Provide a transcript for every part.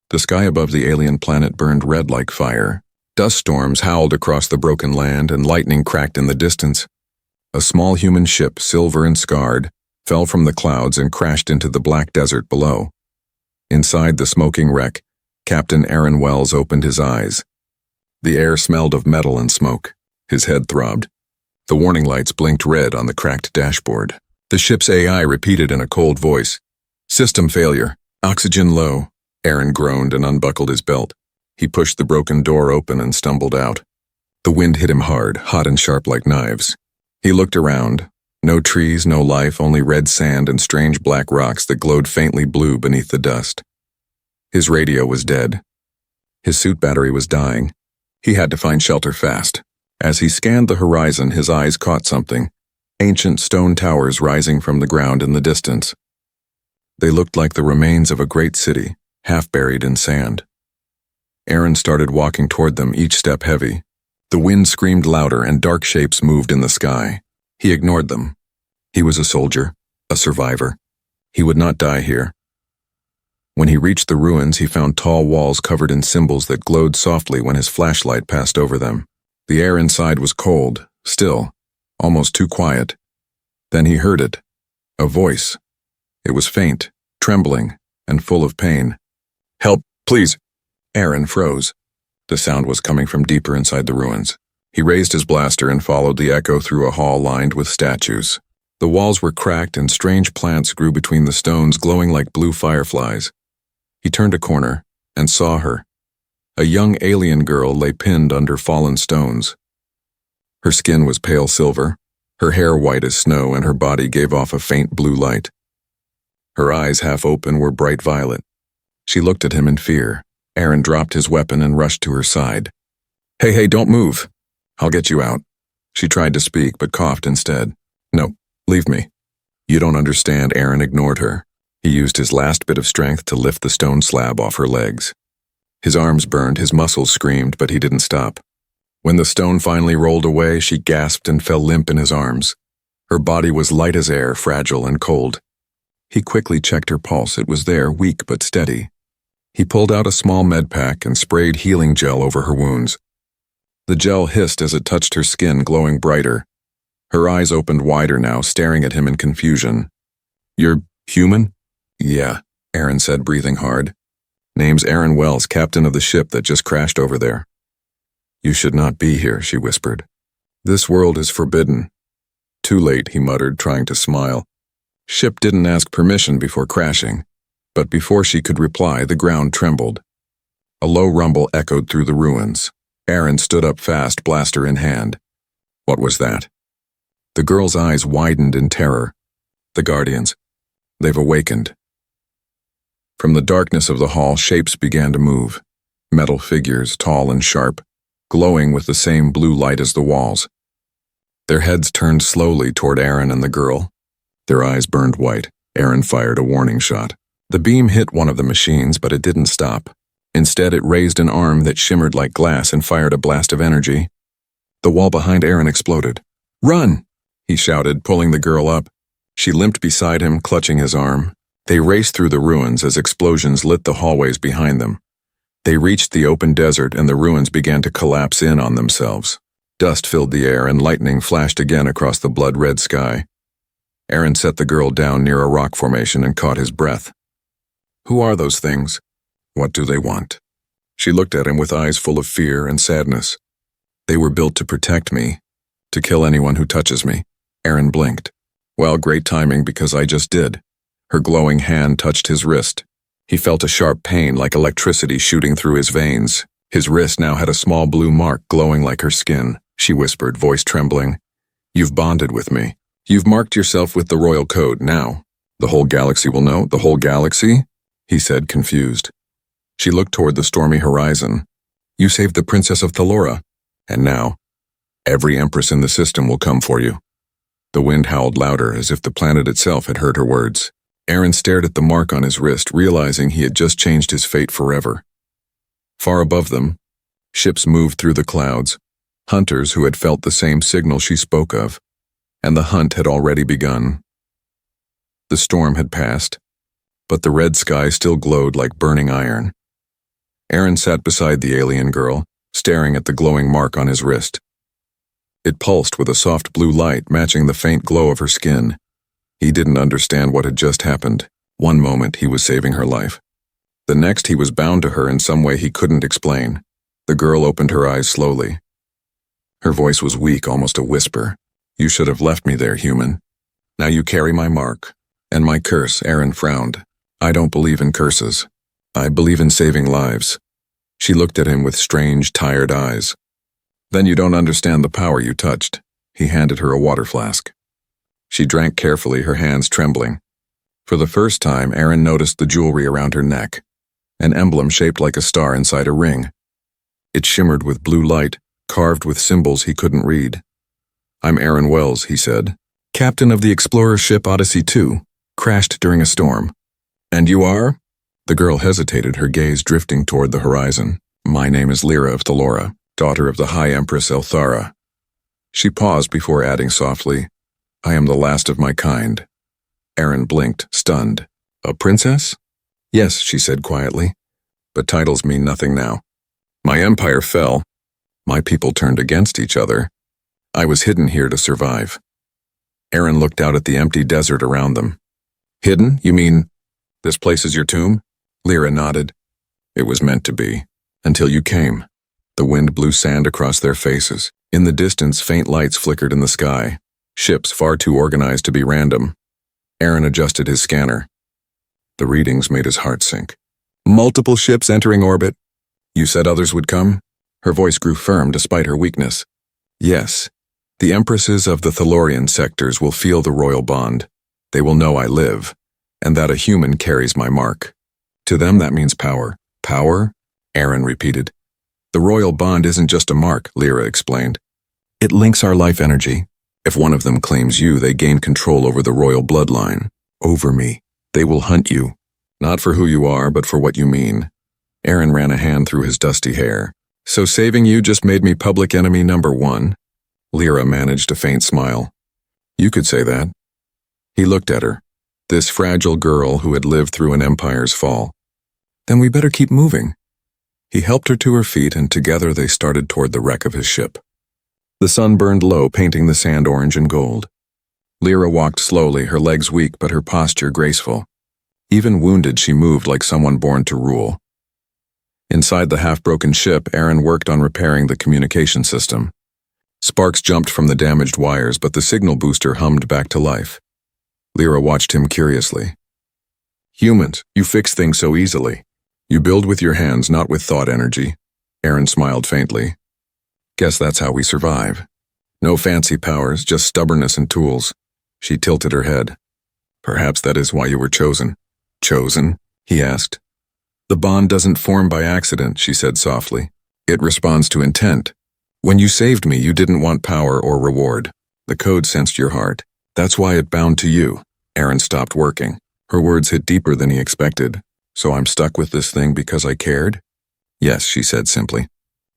The sky above the alien planet burned red like fire. Dust storms howled across the broken land and lightning cracked in the distance. A small human ship, silver and scarred, fell from the clouds and crashed into the black desert below. Inside the smoking wreck, Captain Aaron Wells opened his eyes. The air smelled of metal and smoke. His head throbbed. The warning lights blinked red on the cracked dashboard. The ship's AI repeated in a cold voice. "System failure. Oxygen low." Aaron groaned and unbuckled his belt. He pushed the broken door open and stumbled out. The wind hit him hard, hot and sharp like knives. He looked around. No trees, no life, only red sand and strange black rocks that glowed faintly blue beneath the dust. His radio was dead. His suit battery was dying. He had to find shelter fast. As he scanned the horizon, his eyes caught something. Ancient stone towers rising from the ground in the distance. They looked like the remains of a great city, half buried in sand. Aaron started walking toward them, each step heavy. The wind screamed louder and dark shapes moved in the sky. He ignored them. He was a soldier, a survivor. He would not die here. When he reached the ruins, he found tall walls covered in symbols that glowed softly when his flashlight passed over them. The air inside was cold, still, almost too quiet. Then he heard it. A voice. It was faint, trembling, and full of pain. "Help, please." Aaron froze. The sound was coming from deeper inside the ruins. He raised his blaster and followed the echo through a hall lined with statues. The walls were cracked and strange plants grew between the stones, glowing like blue fireflies. He turned a corner and saw her. A young alien girl lay pinned under fallen stones. Her skin was pale silver, her hair white as snow, and her body gave off a faint blue light. Her eyes, half open, were bright violet. She looked at him in fear. Aaron dropped his weapon and rushed to her side. Hey, don't move. I'll get you out." She tried to speak, but coughed instead. "No, leave me." "You don't understand." Aaron ignored her. He used his last bit of strength to lift the stone slab off her legs. His arms burned, his muscles screamed, but he didn't stop. When the stone finally rolled away, she gasped and fell limp in his arms. Her body was light as air, fragile and cold. He quickly checked her pulse. It was there, weak but steady. He pulled out a small med pack and sprayed healing gel over her wounds. The gel hissed as it touched her skin, glowing brighter. Her eyes opened wider now, staring at him in confusion. "You're human?" "Yeah," Aaron said, breathing hard. "Name's Aaron Wells, captain of the ship that just crashed over there." "You should not be here," she whispered. "This world is forbidden." "Too late," he muttered, trying to smile. Ship didn't ask permission before crashing, but before she could reply, the ground trembled. A low rumble echoed through the ruins. Aaron stood up fast, blaster in hand. What was that? The girl's eyes widened in terror. "The Guardians. They've awakened." From the darkness of the hall, shapes began to move. Metal figures, tall and sharp, glowing with the same blue light as the walls. Their heads turned slowly toward Aaron and the girl. Their eyes burned white. Aaron fired a warning shot. The beam hit one of the machines, but it didn't stop. Instead, it raised an arm that shimmered like glass and fired a blast of energy. The wall behind Aaron exploded. "Run!" he shouted, pulling the girl up. She limped beside him, clutching his arm. They raced through the ruins as explosions lit the hallways behind them. They reached the open desert and the ruins began to collapse in on themselves. Dust filled the air and lightning flashed again across the blood-red sky. Aaron set the girl down near a rock formation and caught his breath. "Who are those things? What do they want?" She looked at him with eyes full of fear and sadness. "They were built to protect me, to kill anyone who touches me." Aaron blinked. "Well, great timing because I just did." Her glowing hand touched his wrist. He felt a sharp pain like electricity shooting through his veins. His wrist now had a small blue mark glowing like her skin. She whispered, voice trembling. "You've bonded with me. You've marked yourself with the royal code now. The whole galaxy will know." "The whole galaxy?" he said, confused. She looked toward the stormy horizon. "You saved the Princess of Thalora, and now, every Empress in the system will come for you." The wind howled louder, as if the planet itself had heard her words. Aaron stared at the mark on his wrist, realizing he had just changed his fate forever. Far above them, ships moved through the clouds, hunters who had felt the same signal she spoke of, and the hunt had already begun. The storm had passed, but the red sky still glowed like burning iron. Aaron sat beside the alien girl, staring at the glowing mark on his wrist. It pulsed with a soft blue light matching the faint glow of her skin. He didn't understand what had just happened. One moment he was saving her life. The next he was bound to her in some way he couldn't explain. The girl opened her eyes slowly. Her voice was weak, almost a whisper. "You should have left me there, human. Now you carry my mark. And my curse." Aaron frowned. "I don't believe in curses. I believe in saving lives." She looked at him with strange, tired eyes. "Then you don't understand the power you touched." He handed her a water flask. She drank carefully, her hands trembling. For the first time, Aaron noticed the jewelry around her neck, an emblem shaped like a star inside a ring. It shimmered with blue light, carved with symbols he couldn't read. "I'm Aaron Wells," he said, "captain of the explorer ship Odyssey 2, crashed during a storm." "And you are?" The girl hesitated, her gaze drifting toward the horizon. "My name is Lyra of Thalora, daughter of the High Empress Elthara." She paused before adding softly, "I am the last of my kind." Aaron blinked, stunned. "A princess?" "Yes," she said quietly, "but titles mean nothing now. My empire fell. My people turned against each other. I was hidden here to survive." Aaron looked out at the empty desert around them. "Hidden? You mean this place is your tomb?" Lyra nodded. "It was meant to be, until you came." The wind blew sand across their faces. In the distance, faint lights flickered in the sky. Ships far too organized to be random. Aaron adjusted his scanner. The readings made his heart sink. "Multiple ships entering orbit. You said others would come?" Her voice grew firm despite her weakness. "Yes. The empresses of the Thalorian sectors will feel the royal bond. They will know I live, and that a human carries my mark. To them that means power." "Power?" Aaron repeated. "The royal bond isn't just a mark," Lyra explained. "It links our life energy. If one of them claims you, they gain control over the royal bloodline. Over me. They will hunt you. Not for who you are, but for what you mean." Aaron ran a hand through his dusty hair. "So saving you just made me public enemy number one?" Lyra managed a faint smile. "You could say that." He looked at her, this fragile girl who had lived through an empire's fall. "Then we better keep moving." He helped her to her feet, and together they started toward the wreck of his ship. The sun burned low, painting the sand orange and gold. Lyra walked slowly, her legs weak but her posture graceful. Even wounded, she moved like someone born to rule. Inside the half-broken ship, Aaron worked on repairing the communication system. Sparks jumped from the damaged wires, but the signal booster hummed back to life. Lyra watched him curiously. "Humans, you fix things so easily. You build with your hands, not with thought energy." Aaron smiled faintly. "Guess that's how we survive. No fancy powers, just stubbornness and tools." She tilted her head. "Perhaps that is why you were chosen." "Chosen?" he asked. "The bond doesn't form by accident," she said softly. "It responds to intent. When you saved me, you didn't want power or reward. The code sensed your heart. That's why it bound to you." Aaron stopped working. Her words hit deeper than he expected. "So I'm stuck with this thing because I cared?" "Yes," she said simply.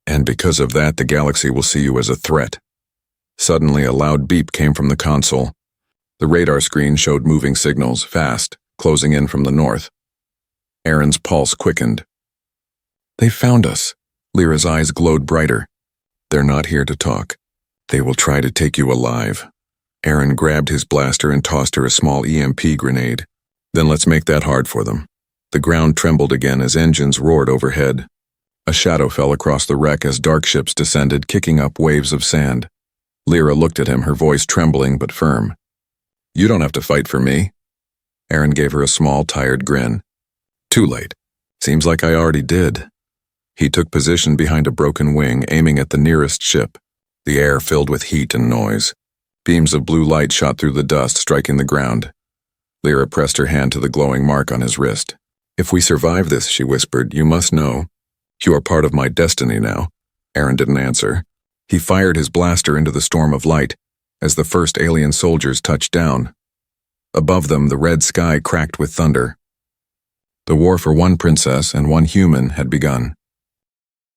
"And because of that, the galaxy will see you as a threat." Suddenly, a loud beep came from the console. The radar screen showed moving signals, fast, closing in from the north. Aaron's pulse quickened. "They found us." Lyra's eyes glowed brighter. "They're not here to talk. They will try to take you alive." Aaron grabbed his blaster and tossed her a small EMP grenade. "Then let's make that hard for them." The ground trembled again as engines roared overhead. A shadow fell across the wreck as dark ships descended, kicking up waves of sand. Lyra looked at him, her voice trembling but firm. "You don't have to fight for me." Aaron gave her a small, tired grin. "Too late. Seems like I already did." He took position behind a broken wing, aiming at the nearest ship. The air filled with heat and noise. Beams of blue light shot through the dust, striking the ground. Lyra pressed her hand to the glowing mark on his wrist. "If we survive this," she whispered, "you must know. You are part of my destiny now." Aaron didn't answer. He fired his blaster into the storm of light as the first alien soldiers touched down. Above them, the red sky cracked with thunder. The war for one princess and one human had begun.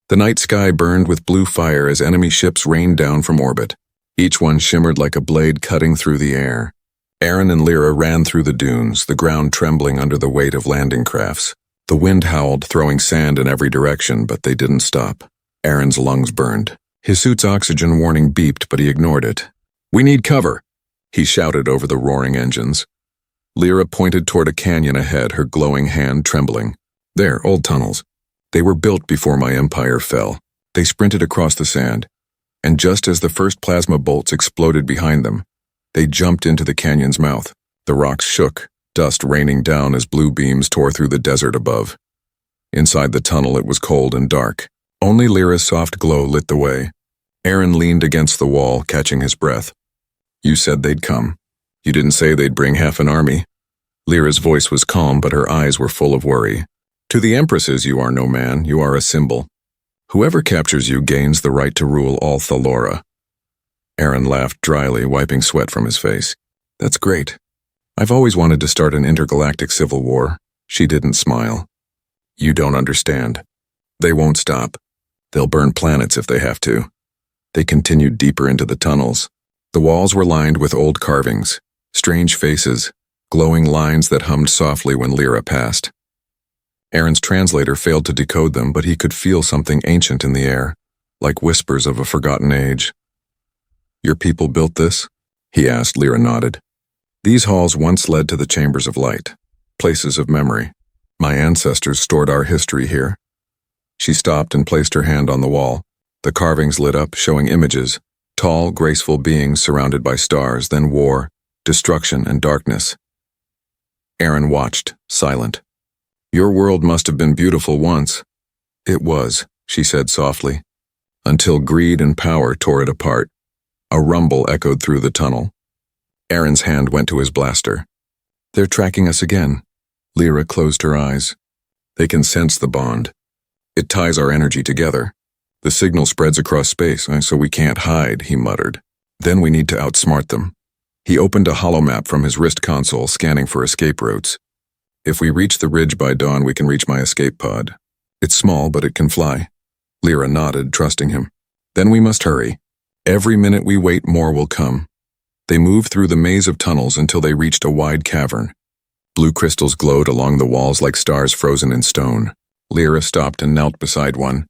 The night sky burned with blue fire as enemy ships rained down from orbit. Each one shimmered like a blade cutting through the air. Aaron and Lyra ran through the dunes, the ground trembling under the weight of landing crafts. The wind howled, throwing sand in every direction, but they didn't stop. Aaron's lungs burned. His suit's oxygen warning beeped, but he ignored it. "We need cover," he shouted over the roaring engines. Lyra pointed toward a canyon ahead, her glowing hand trembling. "There, old tunnels. They were built before my empire fell." They sprinted across the sand, and just as the first plasma bolts exploded behind them, they jumped into the canyon's mouth. The rocks shook, dust raining down as blue beams tore through the desert above. Inside the tunnel it was cold and dark. Only Lyra's soft glow lit the way. Aaron leaned against the wall, catching his breath. "You said they'd come. You didn't say they'd bring half an army." Lyra's voice was calm, but her eyes were full of worry. "To the Empresses you are no man, you are a symbol. Whoever captures you gains the right to rule all Thalora." Aaron laughed dryly, wiping sweat from his face. "That's great. I've always wanted to start an intergalactic civil war." She didn't smile. "You don't understand. They won't stop. They'll burn planets if they have to." They continued deeper into the tunnels. The walls were lined with old carvings, strange faces, glowing lines that hummed softly when Lyra passed. Aaron's translator failed to decode them, but he could feel something ancient in the air, like whispers of a forgotten age. "Your people built this?" he asked. Lyra nodded. "These halls once led to the chambers of light, places of memory. My ancestors stored our history here." She stopped and placed her hand on the wall. The carvings lit up, showing images, tall, graceful beings surrounded by stars, then war, destruction, and darkness. Aaron watched, silent. "Your world must have been beautiful once." "It was," she said softly, "until greed and power tore it apart." A rumble echoed through the tunnel. Aaron's hand went to his blaster. "They're tracking us again." Lyra closed her eyes. "They can sense the bond. It ties our energy together. The signal spreads across space, so we can't hide," he muttered. "Then we need to outsmart them." He opened a holomap from his wrist console, scanning for escape routes. "If we reach the ridge by dawn, we can reach my escape pod. It's small, but it can fly." Lyra nodded, trusting him. "Then we must hurry. Every minute we wait, more will come." They moved through the maze of tunnels until they reached a wide cavern. Blue crystals glowed along the walls like stars frozen in stone. Lyra stopped and knelt beside one.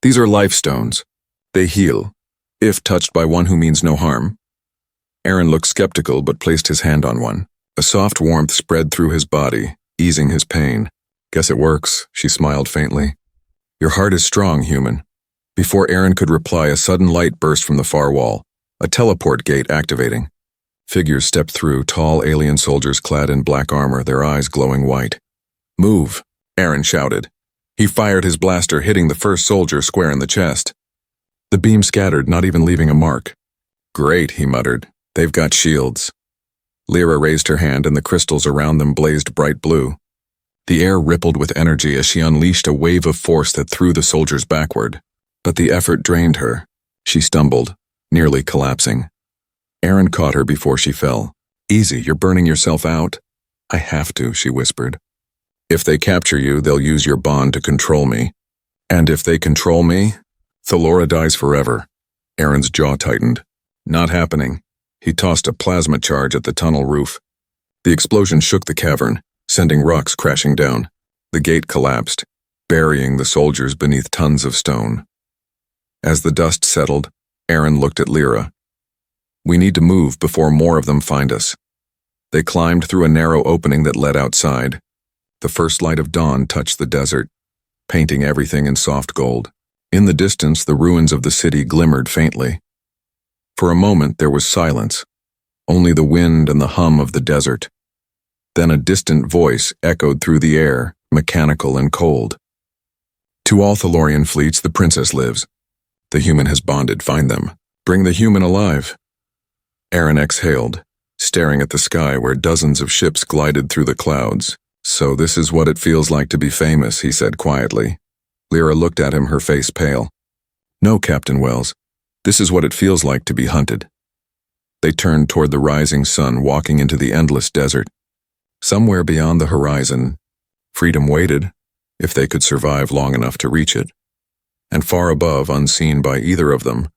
"These are life stones. They heal, if touched by one who means no harm." Aaron looked skeptical but placed his hand on one. A soft warmth spread through his body, easing his pain. "Guess it works," she smiled faintly. "Your heart is strong, human." Before Aaron could reply, a sudden light burst from the far wall, a teleport gate activating. Figures stepped through, tall alien soldiers clad in black armor, their eyes glowing white. "Move," Aaron shouted. He fired his blaster, hitting the first soldier square in the chest. The beam scattered, not even leaving a mark. "Great," he muttered. "They've got shields." Lyra raised her hand and the crystals around them blazed bright blue. The air rippled with energy as she unleashed a wave of force that threw the soldiers backward. But the effort drained her. She stumbled, nearly collapsing. Aaron caught her before she fell. "Easy, you're burning yourself out." "I have to," she whispered. "If they capture you, they'll use your bond to control me. And if they control me, Thalora dies forever." Aaron's jaw tightened. "Not happening." He tossed a plasma charge at the tunnel roof. The explosion shook the cavern, sending rocks crashing down. The gate collapsed, burying the soldiers beneath tons of stone. As the dust settled, Aaron looked at Lyra. "We need to move before more of them find us." They climbed through a narrow opening that led outside. The first light of dawn touched the desert, painting everything in soft gold. In the distance, the ruins of the city glimmered faintly. For a moment, there was silence, only the wind and the hum of the desert. Then a distant voice echoed through the air, mechanical and cold. "To all Thalorian fleets, the princess lives. The human has bonded, find them. Bring the human alive." Aaron exhaled, staring at the sky where dozens of ships glided through the clouds. "So this is what it feels like to be famous," he said quietly. Lyra looked at him, her face pale. "No, Captain Wells. This is what it feels like to be hunted." They turned toward the rising sun, walking into the endless desert. Somewhere beyond the horizon, freedom waited, if they could survive long enough to reach it. And far above, unseen by either of them,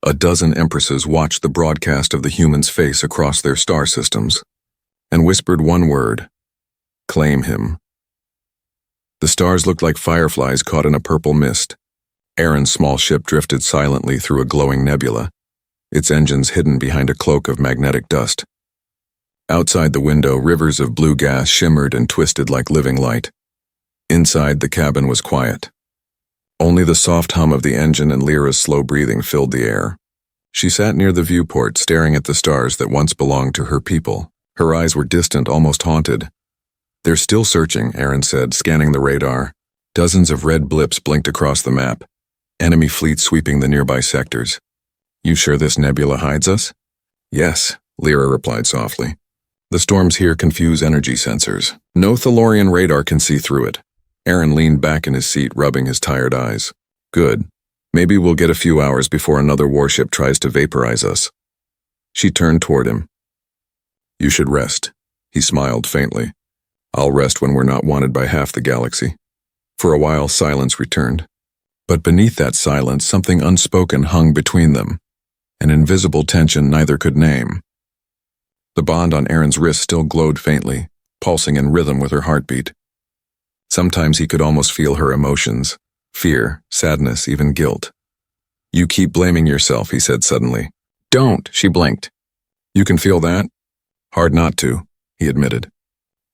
a dozen empresses watched the broadcast of the human's face across their star systems, and whispered one word: "Claim him." The stars looked like fireflies caught in a purple mist. Aaron's small ship drifted silently through a glowing nebula, its engines hidden behind a cloak of magnetic dust. Outside the window, rivers of blue gas shimmered and twisted like living light. Inside, the cabin was quiet. Only the soft hum of the engine and Lyra's slow breathing filled the air. She sat near the viewport, staring at the stars that once belonged to her people. Her eyes were distant, almost haunted. "They're still searching," Aaron said, scanning the radar. Dozens of red blips blinked across the map. Enemy fleets sweeping the nearby sectors. "You sure this nebula hides us?" "Yes," Lyra replied softly. "The storms here confuse energy sensors. No Thalorian radar can see through it." Aaron leaned back in his seat, rubbing his tired eyes. "Good. Maybe we'll get a few hours before another warship tries to vaporize us." She turned toward him. "You should rest." He smiled faintly. "I'll rest when we're not wanted by half the galaxy." For a while, silence returned. But beneath that silence, something unspoken hung between them, an invisible tension neither could name. The bond on Aaron's wrist still glowed faintly, pulsing in rhythm with her heartbeat. Sometimes he could almost feel her emotions, fear, sadness, even guilt. "You keep blaming yourself," he said suddenly. "Don't," she blinked. "You can feel that?" "Hard not to," he admitted.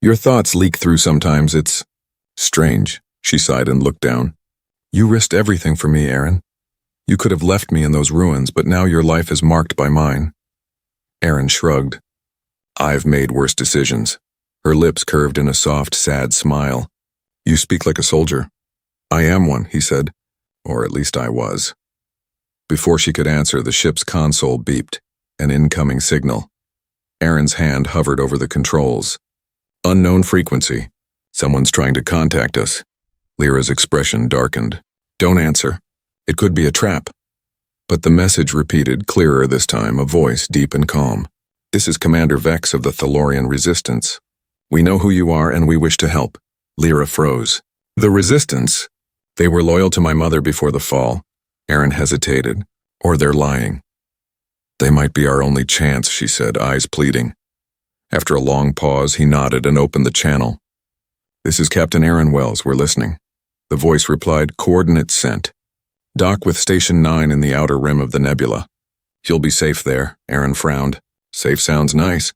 "Your thoughts leak through sometimes. It's strange," she sighed and looked down. "You risked everything for me, Aaron. You could have left me in those ruins, but now your life is marked by mine." Aaron shrugged. "I've made worse decisions." Her lips curved in a soft, sad smile. "You speak like a soldier." "I am one," he said. "Or at least I was." Before she could answer, the ship's console beeped, an incoming signal. Aaron's hand hovered over the controls. "Unknown frequency. Someone's trying to contact us." Lyra's expression darkened. "Don't answer. It could be a trap." But the message repeated, clearer this time, a voice deep and calm. "This is Commander Vex of the Thalorian Resistance. We know who you are and we wish to help." Lyra froze. "The Resistance? They were loyal to my mother before the fall." Aaron hesitated. "Or they're lying." "They might be our only chance," she said, eyes pleading. After a long pause, he nodded and opened the channel. "This is Captain Aaron Wells. We're listening." The voice replied, "Coordinates sent. Dock with Station 9 in the outer rim of the nebula. You'll be safe there." Aaron frowned. "Safe sounds nice."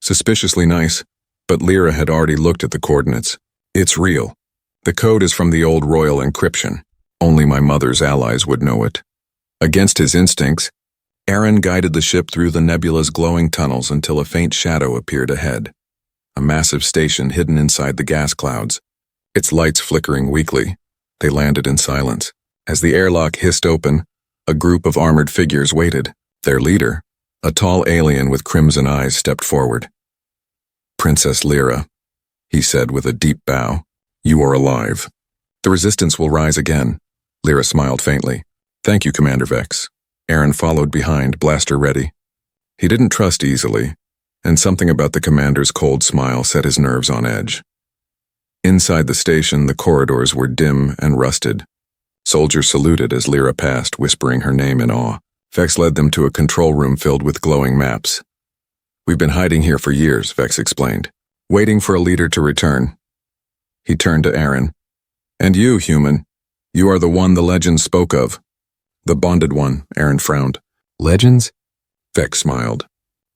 Suspiciously nice. But Lyra had already looked at the coordinates. "It's real. The code is from the old royal encryption. Only my mother's allies would know it." Against his instincts, Aaron guided the ship through the nebula's glowing tunnels until a faint shadow appeared ahead. A massive station hidden inside the gas clouds, its lights flickering weakly. They landed in silence. As the airlock hissed open, a group of armored figures waited. Their leader, a tall alien with crimson eyes, stepped forward. "Princess Lyra," he said with a deep bow. "You are alive. The Resistance will rise again." Lyra smiled faintly. "Thank you, Commander Vex." Aaron followed behind, blaster ready. He didn't trust easily, and something about the commander's cold smile set his nerves on edge. Inside the station, the corridors were dim and rusted. Soldiers saluted as Lyra passed, whispering her name in awe. Vex led them to a control room filled with glowing maps. "We've been hiding here for years," Vex explained, "waiting for a leader to return." He turned to Aaron. "And you, human, you are the one the legends spoke of." "The bonded one," Aaron frowned. "Legends?" Vex smiled.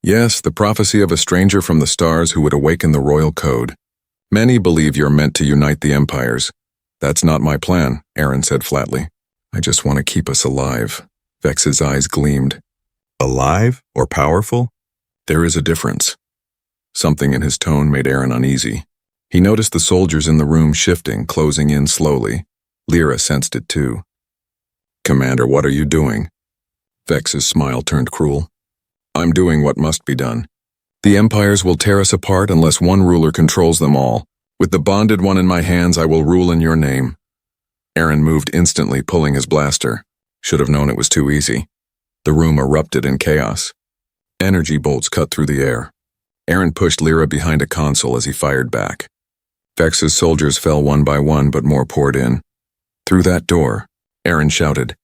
"Yes, the prophecy of a stranger from the stars who would awaken the royal code. Many believe you're meant to unite the empires. That's not my plan," Aaron said flatly. "I just want to keep us alive." Vex's eyes gleamed. "Alive or powerful? There is a difference." Something in his tone made Aaron uneasy. He noticed the soldiers in the room shifting, closing in slowly. Lyra sensed it too. "Commander, what are you doing?" Vex's smile turned cruel. "I'm doing what must be done. The empires will tear us apart unless one ruler controls them all. With the bonded one in my hands, I will rule in your name." Aaron moved instantly, pulling his blaster. Should have known it was too easy. The room erupted in chaos. Energy bolts cut through the air. Aaron pushed Lyra behind a console as he fired back. Vex's soldiers fell one by one, but more poured in. "Through that door," Aaron shouted.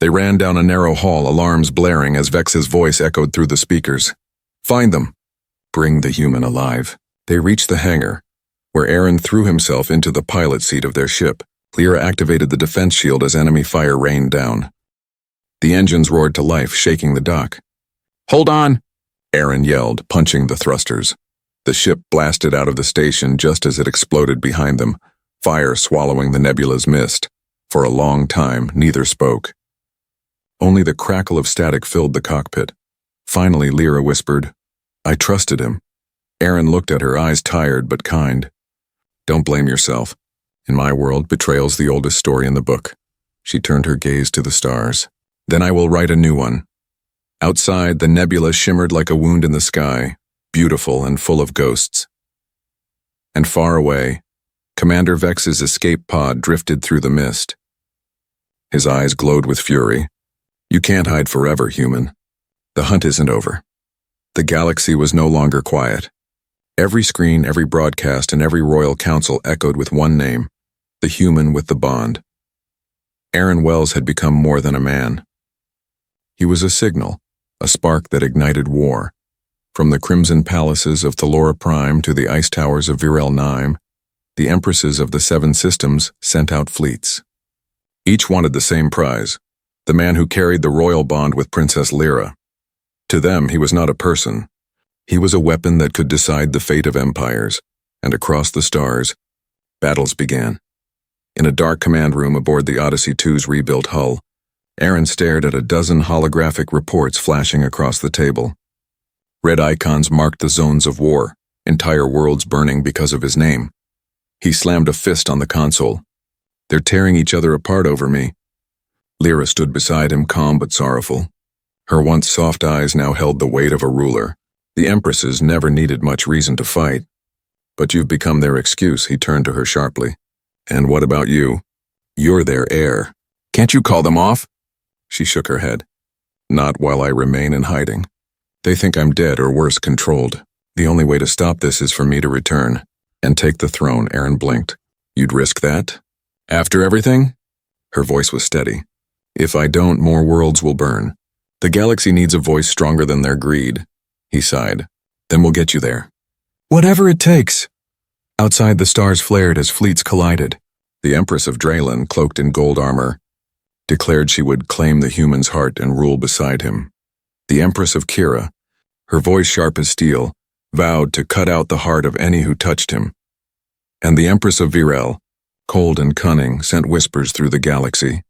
They ran down a narrow hall, alarms blaring as Vex's voice echoed through the speakers. "Find them. Bring the human alive." They reached the hangar. where Aaron threw himself into the pilot seat of their ship. Lyra activated the defense shield as enemy fire rained down. The engines roared to life, shaking the dock. "Hold on!" Aaron yelled, punching the thrusters. The ship blasted out of the station just as it exploded behind them, fire swallowing the nebula's mist. For a long time, neither spoke. Only the crackle of static filled the cockpit. Finally, Lyra whispered, "I trusted him." Aaron looked at her, eyes tired but kind. "Don't blame yourself. In my world, betrayal's the oldest story in the book." She turned her gaze to the stars. "Then I will write a new one." Outside, the nebula shimmered like a wound in the sky, beautiful and full of ghosts. And far away, Commander Vex's escape pod drifted through the mist. His eyes glowed with fury. "You can't hide forever, human. The hunt isn't over." The galaxy was no longer quiet. Every screen, every broadcast, and every royal council echoed with one name, the human with the bond. Aaron Wells had become more than a man. He was a signal, a spark that ignited war. From the crimson palaces of Thalora Prime to the ice towers of Virel 9, the empresses of the Seven Systems sent out fleets. Each wanted the same prize, the man who carried the royal bond with Princess Lyra. To them, he was not a person. He was a weapon that could decide the fate of empires, and across the stars, battles began. In a dark command room aboard the Odyssey II's rebuilt hull, Aaron stared at a dozen holographic reports flashing across the table. Red icons marked the zones of war, entire worlds burning because of his name. He slammed a fist on the console. "They're tearing each other apart over me." Lyra stood beside him, calm but sorrowful. Her once soft eyes now held the weight of a ruler. The empresses never needed much reason to fight. "But you've become their excuse," he turned to her sharply. "And what about you? You're their heir. Can't you call them off?" She shook her head. "Not while I remain in hiding. They think I'm dead or worse, controlled. The only way to stop this is for me to return and take the throne." Aaron blinked. "You'd risk that? After everything?" Her voice was steady. "If I don't, more worlds will burn. The galaxy needs a voice stronger than their greed." He sighed. "Then we'll get you there." "Whatever it takes." Outside, the stars flared as fleets collided. The Empress of Draylen, cloaked in gold armor, declared she would claim the human's heart and rule beside him. The Empress of Kira, her voice sharp as steel, vowed to cut out the heart of any who touched him. And the Empress of Virel, cold and cunning, sent whispers through the galaxy.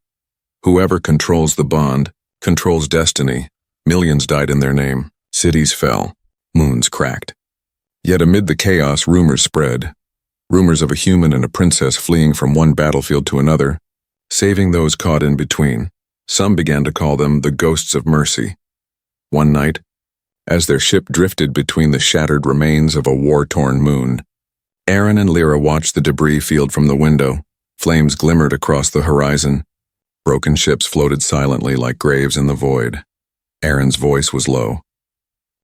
Whoever controls the bond, controls destiny. Millions died in their name. Cities fell. Moons cracked. Yet amid the chaos, rumors spread. Rumors of a human and a princess fleeing from one battlefield to another, saving those caught in between. Some began to call them the ghosts of mercy. One night, as their ship drifted between the shattered remains of a war-torn moon, Aaron and Lyra watched the debris field from the window. Flames glimmered across the horizon. Broken ships floated silently like graves in the void. Aaron's voice was low.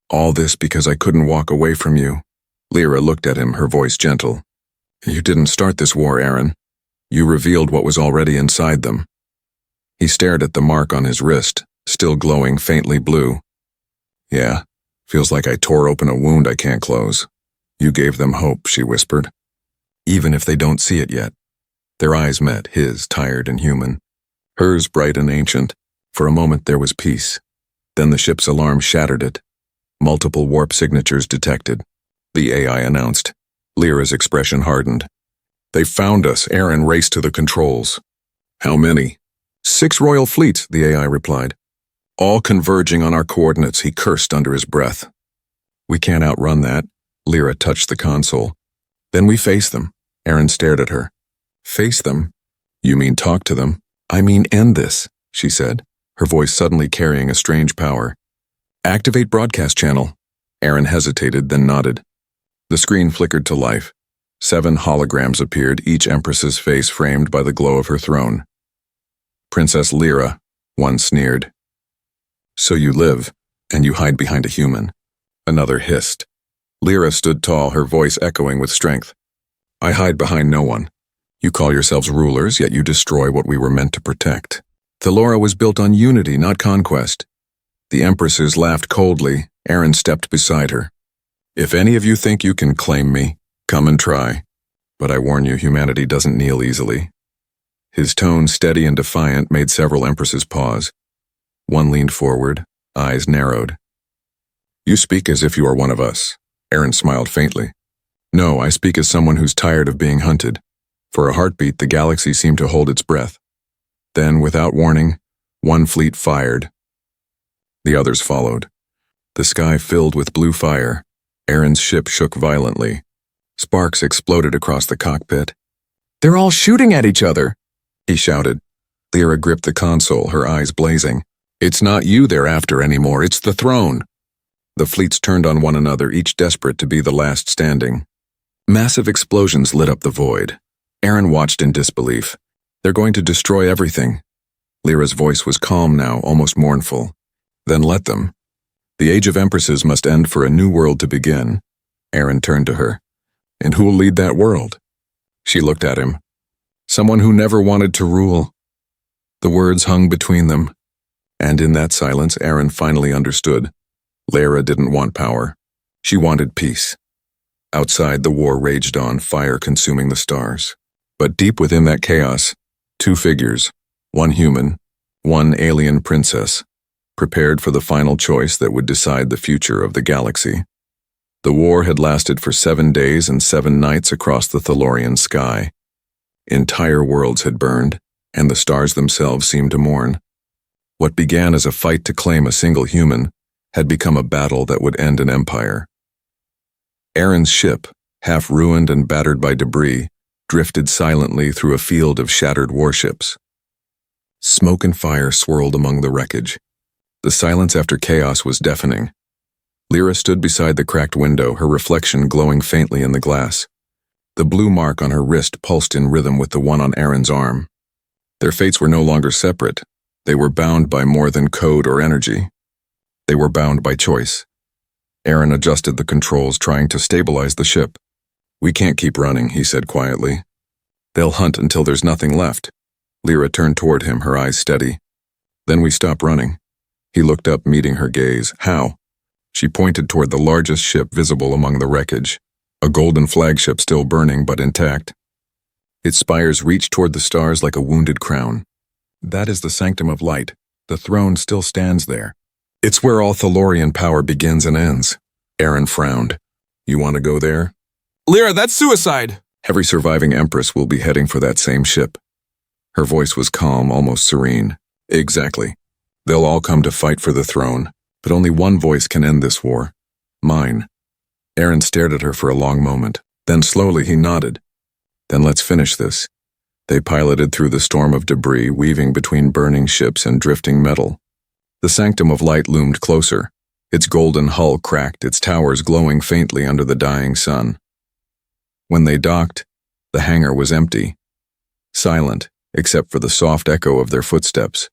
"All this because I couldn't walk away from you." Lyra looked at him, her voice gentle. "You didn't start this war, Aaron. You revealed what was already inside them." He stared at the mark on his wrist, still glowing faintly blue. "Yeah, feels like I tore open a wound I can't close." "You gave them hope," she whispered. "Even if they don't see it yet." Their eyes met, his tired and human, hers bright and ancient. For a moment there was peace. Then the ship's alarm shattered it. Multiple warp signatures detected. The AI announced. Lyra's expression hardened. "They found us." Aaron raced to the controls. "How many?" "6 royal fleets," the AI replied. "All converging on our coordinates," he cursed under his breath. "We can't outrun that." Lyra touched the console. "Then we face them." Aaron stared at her. "Face them? You mean talk to them?" "I mean end this," she said, her voice suddenly carrying a strange power. "Activate broadcast channel." Aaron hesitated, then nodded. The screen flickered to life. 7 holograms appeared, each empress's face framed by the glow of her throne. "Princess Lyra," one sneered. "So you live, and you hide behind a human." Another hissed. Lyra stood tall, her voice echoing with strength. "I hide behind no one. You call yourselves rulers, yet you destroy what we were meant to protect. Thalora was built on unity, not conquest." The empresses laughed coldly. Aaron stepped beside her. "If any of you think you can claim me, come and try. But I warn you, humanity doesn't kneel easily. His tone, steady and defiant, made several empresses pause. One leaned forward, eyes narrowed. You speak as if you are one of us. Aaron smiled faintly. No, I speak as someone who's tired of being hunted. For a heartbeat, the galaxy seemed to hold its breath. Then, without warning, one fleet fired. The others followed. The sky filled with blue fire. Aaron's ship shook violently. Sparks exploded across the cockpit. They're all shooting at each other, he shouted. Lyra gripped the console, her eyes blazing. It's not you they're after anymore, it's the throne. The fleets turned on one another, each desperate to be the last standing. Massive explosions lit up the void. Aaron watched in disbelief. They're going to destroy everything. Lyra's voice was calm now, almost mournful. Then let them. The age of empresses must end for a new world to begin. Aaron turned to her. And who'll lead that world? She looked at him. Someone who never wanted to rule. The words hung between them. And in that silence, Aaron finally understood. Lyra didn't want power. She wanted peace. Outside, the war raged on, fire consuming the stars. But deep within that chaos, two figures, one human, one alien princess, prepared for the final choice that would decide the future of the galaxy. The war had lasted for 7 days and 7 nights across the Thalorian sky. Entire worlds had burned, and the stars themselves seemed to mourn. What began as a fight to claim a single human had become a battle that would end an empire. Aaron's ship, half ruined and battered by debris, drifted silently through a field of shattered warships. Smoke and fire swirled among the wreckage. The silence after chaos was deafening. Lyra stood beside the cracked window, her reflection glowing faintly in the glass. The blue mark on her wrist pulsed in rhythm with the one on Aaron's arm. Their fates were no longer separate. They were bound by more than code or energy. They were bound by choice. Aaron adjusted the controls, trying to stabilize the ship. We can't keep running, he said quietly. They'll hunt until there's nothing left. Lyra turned toward him, her eyes steady. Then we stop running. He looked up, meeting her gaze. How? She pointed toward the largest ship visible among the wreckage, a golden flagship still burning but intact. Its spires reached toward the stars like a wounded crown. That is the sanctum of light. The throne still stands there. It's where all Thalorian power begins and ends. Aaron frowned. You want to go there? Lyra, that's suicide! Every surviving Empress will be heading for that same ship. Her voice was calm, almost serene. Exactly. They'll all come to fight for the throne, but only one voice can end this war. Mine. Aaron stared at her for a long moment. Then slowly he nodded. Then let's finish this. They piloted through the storm of debris, weaving between burning ships and drifting metal. The sanctum of light loomed closer, its golden hull cracked, its towers glowing faintly under the dying sun. When they docked, the hangar was empty, silent except for the soft echo of their footsteps.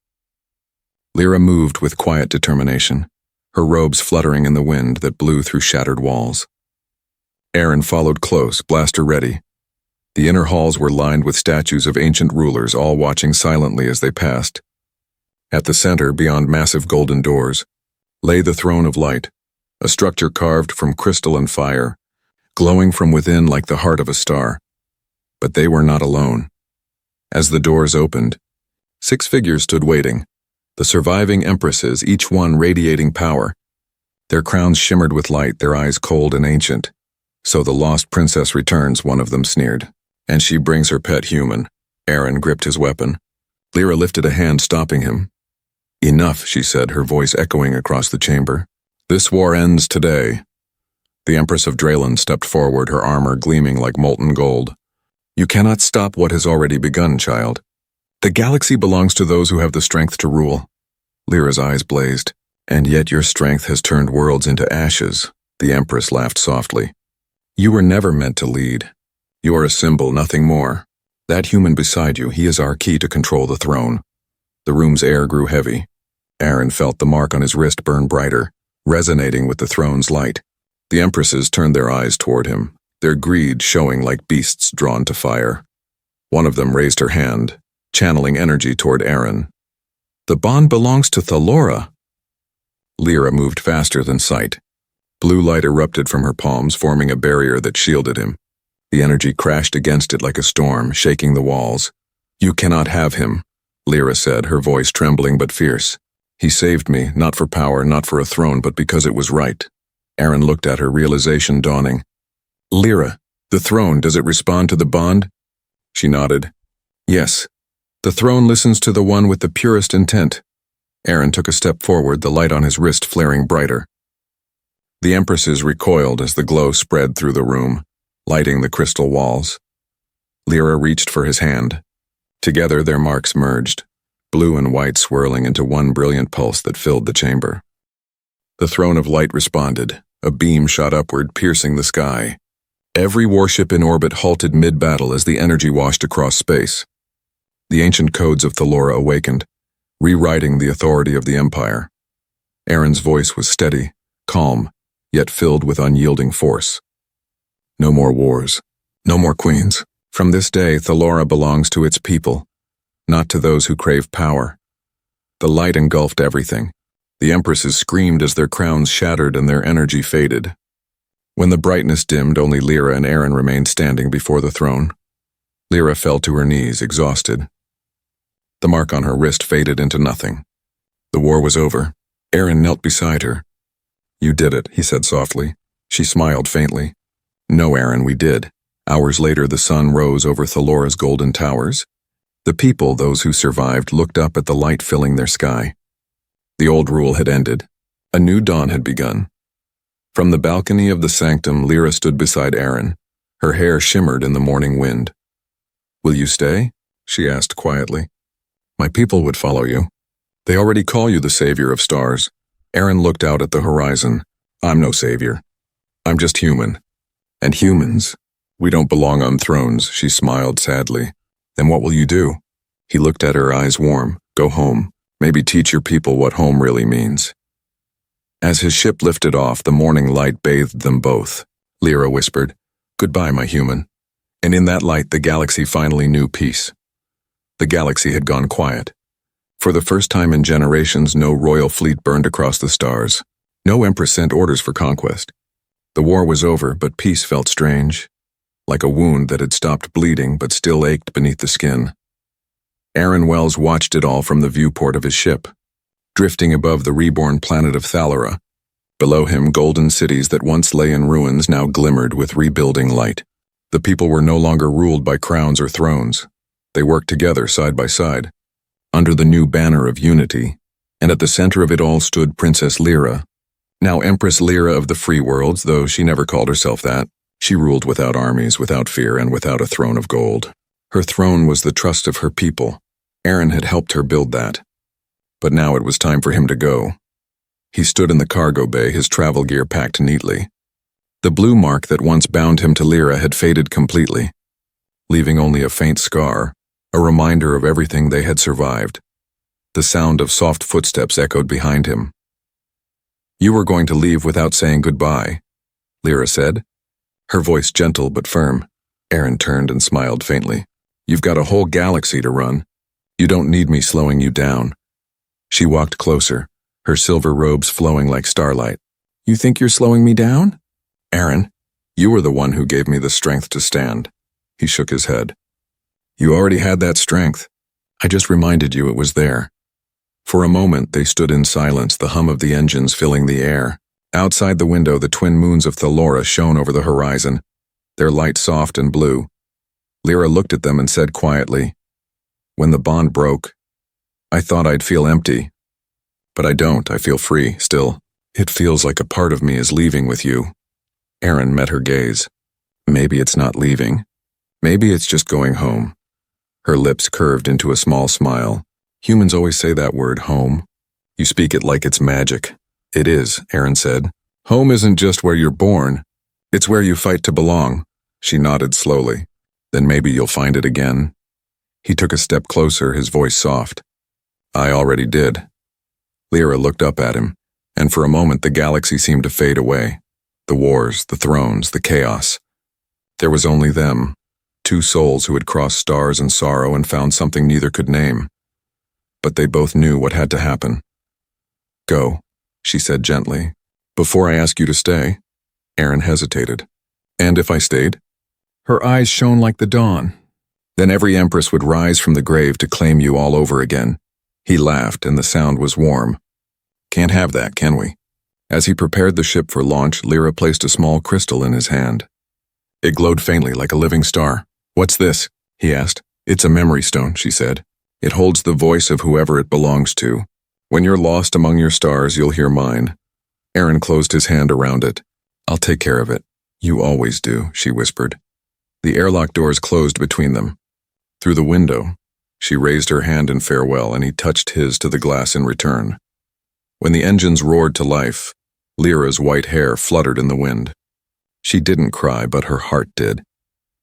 Lyra moved with quiet determination, her robes fluttering in the wind that blew through shattered walls. Aaron followed close, blaster ready. The inner halls were lined with statues of ancient rulers, all watching silently as they passed. At the center, beyond massive golden doors, lay the throne of light, a structure carved from crystal and fire, glowing from within like the heart of a star. But they were not alone. As the doors opened, 6 figures stood waiting, the surviving empresses, each one radiating power. Their crowns shimmered with light, their eyes cold and ancient. So the lost princess returns, one of them sneered. And she brings her pet human. Aaron gripped his weapon. Lyra lifted a hand, stopping him. Enough, she said, her voice echoing across the chamber. This war ends today. The Empress of Draylen stepped forward, her armor gleaming like molten gold. You cannot stop what has already begun, child. The galaxy belongs to those who have the strength to rule. Lyra's eyes blazed. And yet your strength has turned worlds into ashes. The Empress laughed softly. You were never meant to lead. You are a symbol, nothing more. That human beside you, he is our key to control the throne. The room's air grew heavy. Aaron felt the mark on his wrist burn brighter, resonating with the throne's light. The Empresses turned their eyes toward him, their greed showing like beasts drawn to fire. One of them raised her hand, channeling energy toward Aaron. The bond belongs to Thalora. Lyra moved faster than sight. Blue light erupted from her palms, forming a barrier that shielded him. The energy crashed against it like a storm, shaking the walls. "You cannot have him," Lyra said, her voice trembling but fierce. "He saved me, not for power, not for a throne, but because it was right." Aaron looked at her, realization dawning. "Lyra, the throne, does it respond to the bond?" She nodded. "Yes. The throne listens to the one with the purest intent." Aaron took a step forward, the light on his wrist flaring brighter. The Empresses recoiled as the glow spread through the room, lighting the crystal walls. Lyra reached for his hand. Together their marks merged, blue and white swirling into one brilliant pulse that filled the chamber. The throne of light responded. A beam shot upward, piercing the sky. Every warship in orbit halted mid-battle as the energy washed across space. The ancient codes of Thalora awakened, rewriting the authority of the Empire. Aaron's voice was steady, calm, yet filled with unyielding force. "No more wars. No more queens. From this day, Thalora belongs to its people, not to those who crave power." The light engulfed everything. The Empresses screamed as their crowns shattered and their energy faded. When the brightness dimmed, only Lyra and Aaron remained standing before the throne. Lyra fell to her knees, exhausted. The mark on her wrist faded into nothing. The war was over. Aaron knelt beside her. "You did it," he said softly. She smiled faintly. "No, Aaron, we did." Hours later, the sun rose over Thalora's golden towers. The people, those who survived, looked up at the light filling their sky. The old rule had ended. A new dawn had begun. From the balcony of the sanctum, Lyra stood beside Aaron. Her hair shimmered in the morning wind. "Will you stay?" she asked quietly. "My people would follow you. They already call you the savior of stars." Aaron looked out at the horizon. "I'm no savior. I'm just human. And humans, we don't belong on thrones," she smiled sadly. "Then what will you do?" He looked at her, eyes warm. "Go home. Maybe teach your people what home really means." As his ship lifted off, the morning light bathed them both. Lyra whispered, "Goodbye, my human." And in that light, the galaxy finally knew peace. The galaxy had gone quiet. For the first time in generations, no royal fleet burned across the stars. No empress sent orders for conquest. The war was over, but peace felt strange, like a wound that had stopped bleeding but still ached beneath the skin. Aaron Wells watched it all from the viewport of his ship, drifting above the reborn planet of Thalora. Below him, golden cities that once lay in ruins now glimmered with rebuilding light. The people were no longer ruled by crowns or thrones. They worked together side by side, under the new banner of unity, and at the center of it all stood Princess Lyra, now Empress Lyra of the Free Worlds, though she never called herself that. She ruled without armies, without fear, and without a throne of gold. Her throne was the trust of her people. Aaron had helped her build that. But now it was time for him to go. He stood in the cargo bay, his travel gear packed neatly. The blue mark that once bound him to Lyra had faded completely, leaving only a faint scar, a reminder of everything they had survived. The sound of soft footsteps echoed behind him. "You were going to leave without saying goodbye," Lyra said, her voice gentle but firm. Aaron turned and smiled faintly. "You've got a whole galaxy to run. You don't need me slowing you down." She walked closer, her silver robes flowing like starlight. "You think you're slowing me down?" "Aaron, you were the one who gave me the strength to stand." He shook his head. "You already had that strength. I just reminded you it was there." For a moment they stood in silence, the hum of the engines filling the air. Outside the window, the twin moons of Thalora shone over the horizon, their light soft and blue. Lyra looked at them and said quietly, "When the bond broke, I thought I'd feel empty. But I don't, I feel free, still. It feels like a part of me is leaving with you." Aaron met her gaze. "Maybe it's not leaving. Maybe it's just going home." Her lips curved into a small smile. "Humans always say that word, home. You speak it like it's magic." "It is," Aaron said. "Home isn't just where you're born. It's where you fight to belong." She nodded slowly. "Then maybe you'll find it again." He took a step closer, his voice soft. "I already did." Lyra looked up at him, and for a moment the galaxy seemed to fade away. The wars, the thrones, the chaos. There was only them, two souls who had crossed stars and sorrow and found something neither could name. But they both knew what had to happen. "Go," she said gently. "Before I ask you to stay." Aaron hesitated. "And if I stayed?" Her eyes shone like the dawn. Then every Empress would rise from the grave to claim you all over again. He laughed, and the sound was warm. Can't have that, can we? As he prepared the ship for launch, Lyra placed a small crystal in his hand. It glowed faintly like a living star. What's this? He asked. It's a memory stone, she said. It holds the voice of whoever it belongs to. When you're lost among your stars, you'll hear mine. Aaron closed his hand around it. I'll take care of it. You always do, she whispered. The airlock doors closed between them. Through the window, she raised her hand in farewell, and he touched his to the glass in return. When the engines roared to life, Lyra's white hair fluttered in the wind. She didn't cry, but her heart did.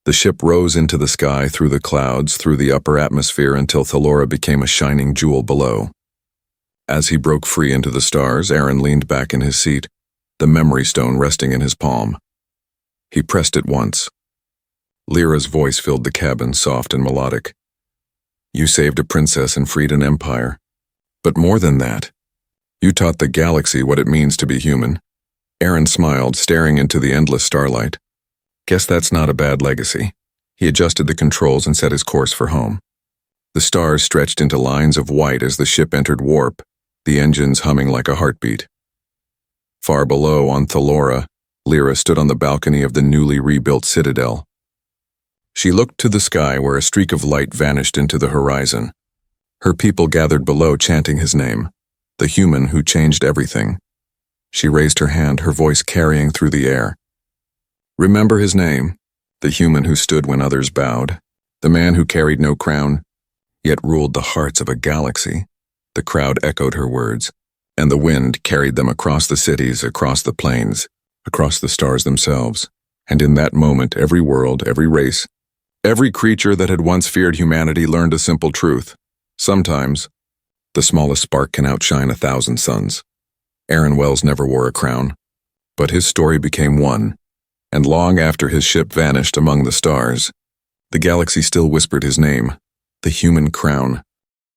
The ship rose into the sky, through the clouds, through the upper atmosphere, until Thalora became a shining jewel below. As he broke free into the stars, Aaron leaned back in his seat, the memory stone resting in his palm. He pressed it once. Lyra's voice filled the cabin, soft and melodic. You saved a princess and freed an empire. But more than that, you taught the galaxy what it means to be human. Aaron smiled, staring into the endless starlight. Guess that's not a bad legacy. He adjusted the controls and set his course for home. The stars stretched into lines of white as the ship entered warp, the engines humming like a heartbeat. Far below, on Thalora, Lyra stood on the balcony of the newly rebuilt citadel. She looked to the sky where a streak of light vanished into the horizon. Her people gathered below, chanting his name, the human who changed everything. She raised her hand, her voice carrying through the air. Remember his name, the human who stood when others bowed, the man who carried no crown, yet ruled the hearts of a galaxy. The crowd echoed her words, and the wind carried them across the cities, across the plains, across the stars themselves. And in that moment, every world, every race, every creature that had once feared humanity learned a simple truth. Sometimes, the smallest spark can outshine 1,000 suns. Aaron Wells never wore a crown, but his story became one, and long after his ship vanished among the stars, the galaxy still whispered his name, the human crown.